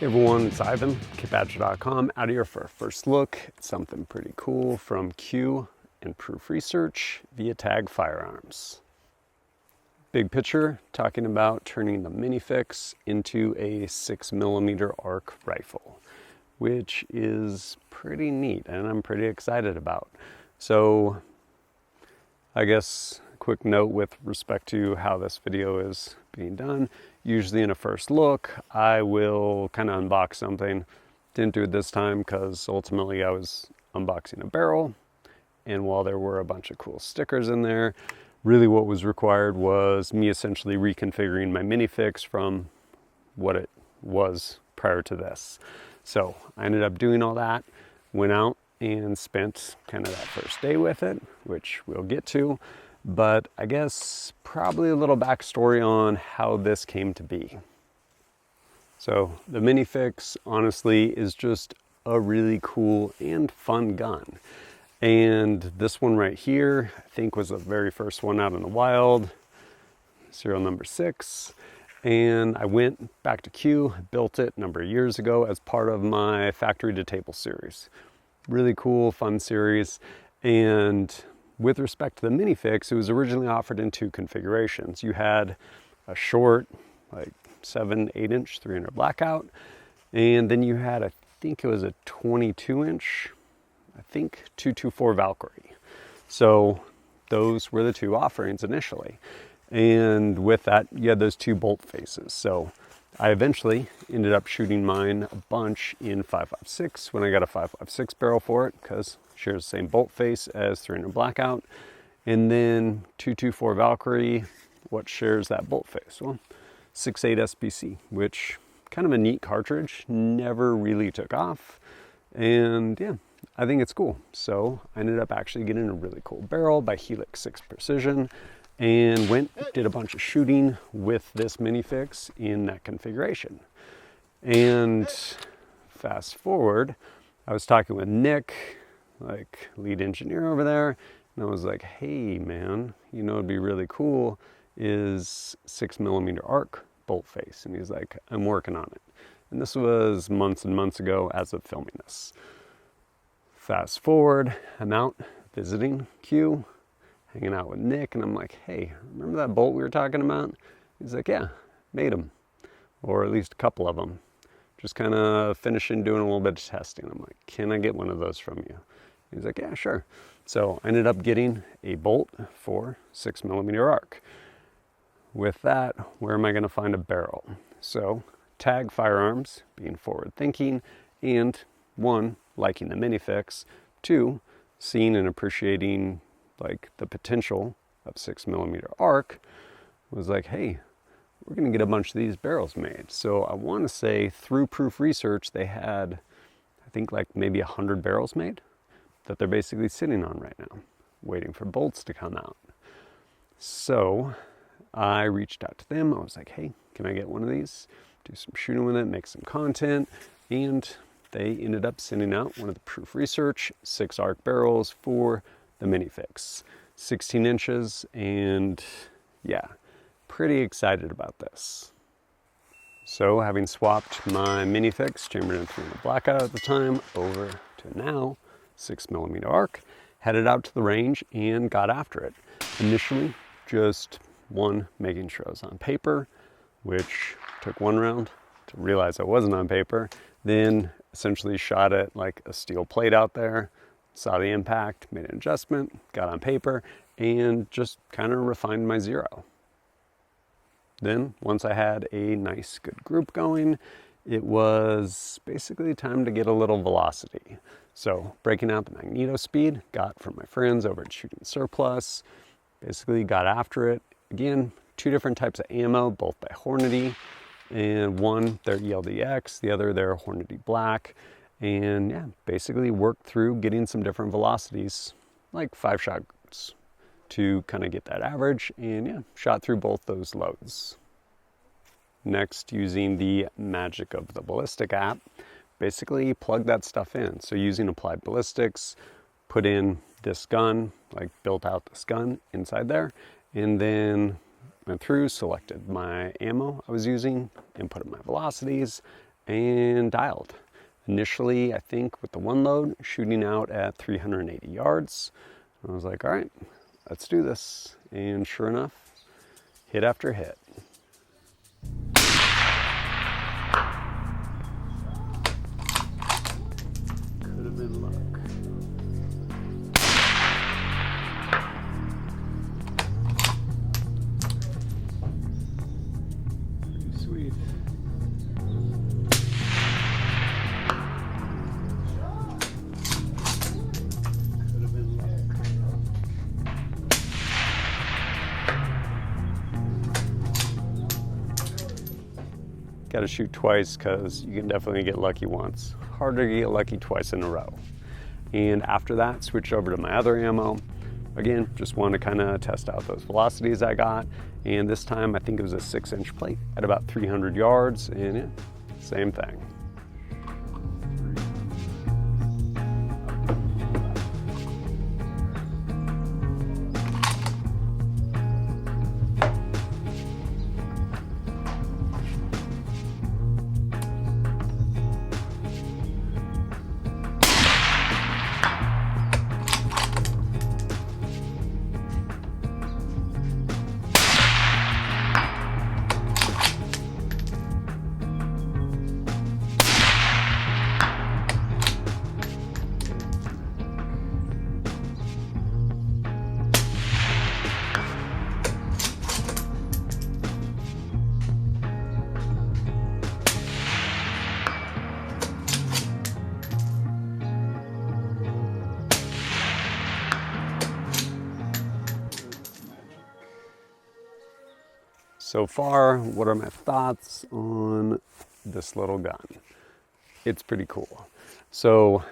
Hey everyone, it's Ivan, kitbadger.com, out here for a first look at something pretty cool from Q and Proof Research via TAG Firearms. Big picture, talking about turning the MiniFix into a 6mm arc rifle, which is pretty neat and I'm pretty excited about. So I guess a quick note with respect to how this video is being done. Usually in a first look, I will kind of unbox something. Didn't do it this time because ultimately I was unboxing a barrel, and while there were a bunch of cool stickers in there, really what was required was me essentially reconfiguring my MiniFix from what it was prior to this. So I ended up doing all that, went out and spent kind of that first day with it, which we'll get to. But I guess probably a little backstory on how this came to be. So the MiniFix honestly is just a really cool and fun gun. And this one right here, I think was the very first one out in the wild, serial number 6. And I went back to Q, built it a number of years ago as part of my factory to table series. Really cool, fun series. And with respect to the MiniFix, it was originally offered in 2 configurations. You had a short, like 7-8 inch 300 blackout, and then you had, I think it was a 22 inch, I think 224 Valkyrie. So those were the 2 offerings initially. And with that, you had those 2 bolt faces. So I eventually ended up shooting mine a bunch in 5.56 when I got a 5.56 barrel for it, because it shares the same bolt face as 300 blackout. And then 224 Valkyrie, what shares that bolt face? Well, 6.8 SPC, which kind of a neat cartridge, never really took off. And yeah, I think it's cool. So I ended up actually getting a really cool barrel by Helix 6 Precision, and did a bunch of shooting with this MiniFix in that configuration. And fast forward, I was talking with Nick, like lead engineer over there, and I was like, hey man, you know what'd be really cool is 6mm arc bolt face. And he's like, I'm working on it. And this was months and months ago as of filming this. Fast forward, I'm out visiting Q, hanging out with Nick, and I'm like, hey, remember that bolt we were talking about? He's like, yeah, made them, or at least a couple of them. Just kind of finishing doing a little bit of testing. I'm like, can I get one of those from you? He's like, yeah, sure. So I ended up getting a bolt for 6mm arc. With that, where am I gonna find a barrel? So TAG Firearms, being forward thinking, and 1, liking the MiniFix, 2, seeing and appreciating like the potential of 6mm arc, was like, hey, we're gonna get a bunch of these barrels made. So I wanna say through Proof Research, they had, I think like maybe 100 barrels made that they're basically sitting on right now, waiting for bolts to come out. So I reached out to them. I was like, hey, can I get one of these? Do some shooting with it, make some content. And they ended up sending out one of the Proof Research 6 arc barrels for the MiniFix, 16 inches, and yeah, pretty excited about this. So having swapped my MiniFix, chambered in 300 blackout at the time, over to now 6mm arc, headed out to the range and got after it. Initially, just 1, making sure I was on paper, which took 1 round to realize I wasn't on paper. Then essentially shot it like a steel plate out there, saw the impact, made an adjustment, got on paper, and just kind of refined my 0. Then once I had a nice good group going, it was basically time to get a little velocity. So breaking out the magneto speed, got from my friends over at Shooting Surplus, basically got after it. Again, 2 different types of ammo, both by Hornady, and one, their ELDX, the other, their Hornady Black. And yeah, basically worked through getting some different velocities, like 5 shots to kind of get that average, and yeah, shot through both those loads. Next, using the magic of the ballistic app, basically plug that stuff in. So using applied ballistics, put in this gun, like built out this gun inside there, and then went through, selected my ammo I was using, inputted my velocities, and dialed. Initially, I think with the one load, shooting out at 380 yards. I was like, all right, let's do this. And sure enough, hit after hit. Could have been luck. Pretty sweet. Could have been luck. Got to shoot twice because you can definitely get lucky once. Harder to get lucky twice in a row. And after that, switch over to my other ammo. Again, just wanted to kind of test out those velocities I got. And this time, I think it was a 6-inch plate at about 300 yards. And yeah, same thing. So far, what are my thoughts on this little gun? It's pretty cool. So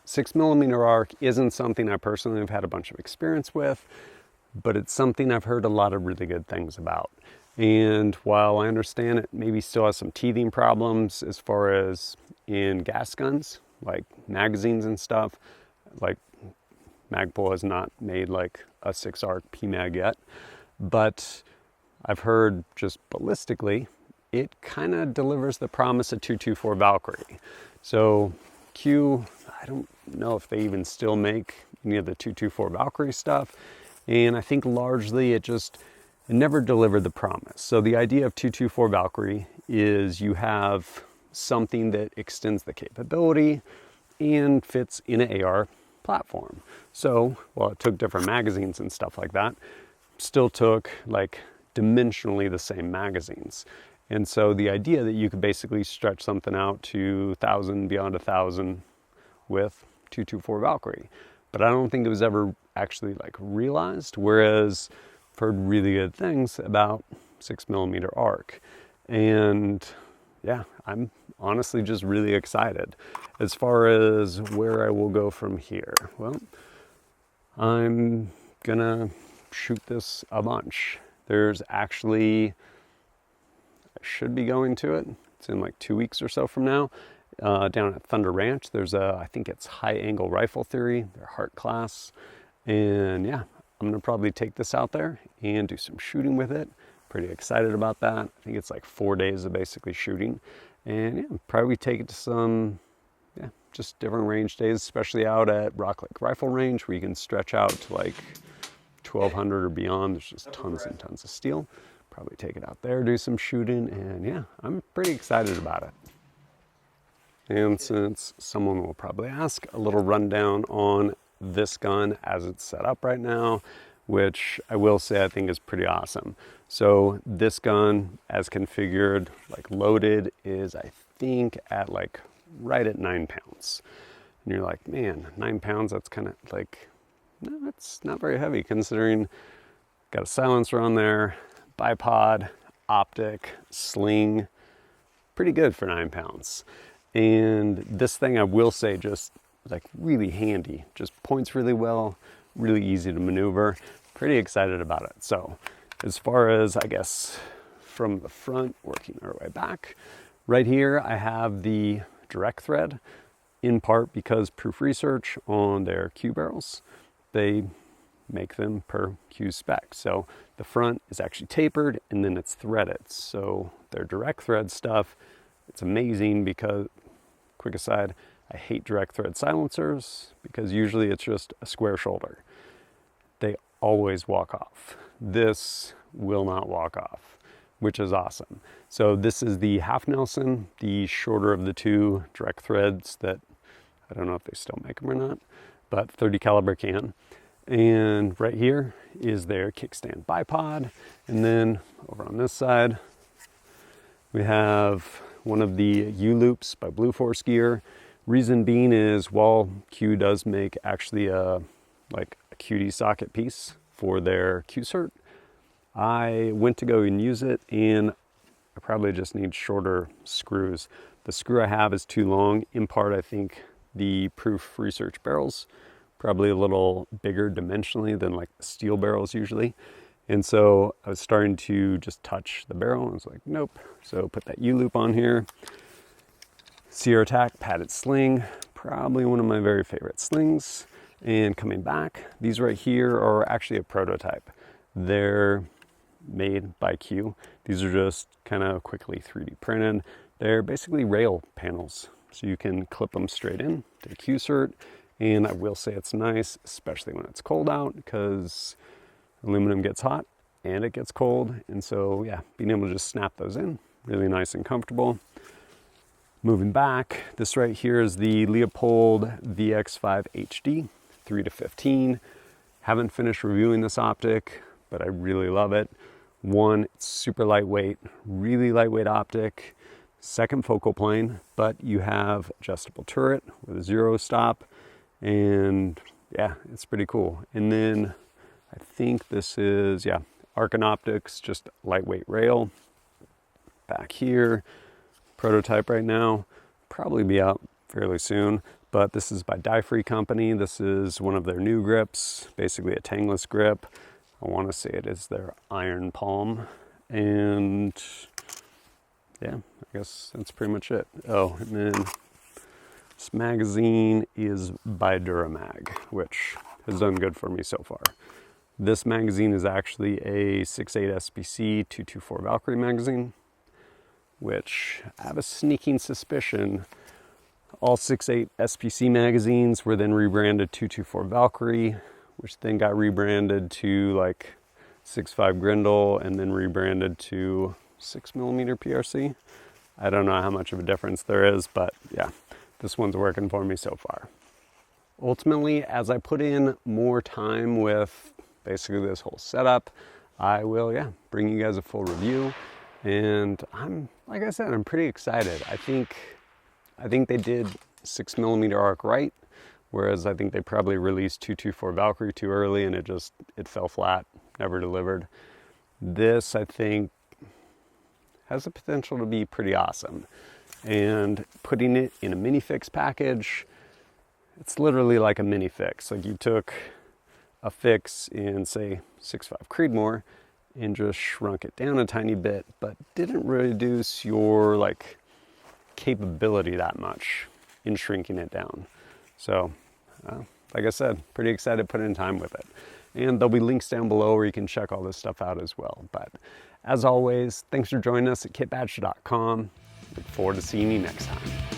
6mm arc isn't something I personally have had a bunch of experience with, but it's something I've heard a lot of really good things about. And while I understand it maybe still has some teething problems as far as in gas guns, like magazines and stuff, like Magpul has not made like a 6-arc PMAG yet, but I've heard just ballistically, it kind of delivers the promise of 224 Valkyrie. So Q, I don't know if they even still make any of the 224 Valkyrie stuff. And I think largely it never delivered the promise. So the idea of 224 Valkyrie is you have something that extends the capability and fits in an AR platform. So while it took different magazines and stuff like that, still took like dimensionally the same magazines. And so the idea that you could basically stretch something out to 1,000, beyond 1,000 with 224 Valkyrie. But I don't think it was ever actually like realized, whereas I've heard really good things about 6mm arc. And yeah, I'm honestly just really excited. As far as where I will go from here, well, I'm gonna shoot this a bunch. There's actually, I should be going to it. It's in like 2 weeks or so from now. Down at Thunder Ranch, there's I think it's High Angle Rifle Theory, their Heart class. And yeah, I'm gonna probably take this out there and do some shooting with it. Pretty excited about that. I think it's like 4 days of basically shooting. And yeah, probably take it to some, yeah, just different range days, especially out at Rock Lake Rifle Range where you can stretch out to like 1,200 or beyond. There's just tons and tons of steel. Probably take it out there, do some shooting, and yeah, I'm pretty excited about it. And since someone will probably ask, a little rundown on this gun as it's set up right now, which I will say I think is pretty awesome. So this gun as configured, like loaded, is I think at like right at 9 pounds. And you're like, man, 9 pounds, that's kind of like, no, it's not very heavy considering got a silencer on there, bipod, optic, sling, pretty good for 9 pounds. And this thing I will say just like really handy, just points really well, really easy to maneuver, pretty excited about it. So as far as I guess from the front, working our way back, right here I have the direct thread, in part because Proof Research on their Q barrels, they make them per Q spec. So the front is actually tapered and then it's threaded. So their direct thread stuff It's amazing because, quick aside, I hate direct thread silencers because usually it's just a square shoulder. They always walk off. This will not walk off, which is awesome. So this is the half Nelson, the shorter of the two direct threads that, I don't know if they still make them or not, but 30 caliber can. And right here is their kickstand bipod. And then over on this side, we have one of the U-loops by Blue Force Gear. Reason being is, while Q does make actually a QD socket piece for their Q-cert, I went to go and use it, and I probably just need shorter screws. The screw I have is too long. In part, I think the Proof Research barrels probably a little bigger dimensionally than like the steel barrels usually. And so I was starting to just touch the barrel and I was like, nope. So put that U-loop on here. Sierra Tac padded sling, probably one of my very favorite slings. And coming back, these right here are actually a prototype. They're made by Q. These are just kind of quickly 3D printed. They're basically rail panels. So you can clip them straight in to the Q-cert. And I will say it's nice, especially when it's cold out, because aluminum gets hot and it gets cold. And so, yeah, being able to just snap those in, really nice and comfortable. Moving back, this right here is the Leopold VX5 HD, 3-15. Haven't finished reviewing this optic, but I really love it. One, it's super lightweight, really lightweight optic. Second focal plane, but you have adjustable turret with a 0 stop. And yeah, it's pretty cool. And then I think this is, yeah, Arcan Optics, just lightweight rail. Back here, prototype right now, probably be out fairly soon, but this is by Die Free Company. This is one of their new grips, basically a tangless grip. I want to say it is their Iron Palm. And yeah, I guess that's pretty much it. Oh, and then this magazine is by Duramag, which has done good for me so far. This magazine is actually a 6.8 SPC 224 Valkyrie magazine, which I have a sneaking suspicion all 6.8 SPC magazines were then rebranded 224 Valkyrie, which then got rebranded to like 6.5 Grendel and then rebranded to 6mm PRC. I don't know how much of a difference there is, but yeah, this one's working for me so far. Ultimately, as I put in more time with basically this whole setup, I will, bring you guys a full review. And like I said, I'm pretty excited. I think they did 6mm arc right, whereas I think they probably released 224 Valkyrie too early and it fell flat, never delivered. This, I think, has the potential to be pretty awesome. And putting it in a mini fix package, it's literally like a mini fix. Like you took a fix in, say, 6.5 Creedmoor and just shrunk it down a tiny bit, but didn't reduce your like capability that much in shrinking it down. So, like I said, pretty excited to put in time with it. And there'll be links down below where you can check all this stuff out as well. But as always, thanks for joining us at kitbadge.com. Look forward to seeing you next time.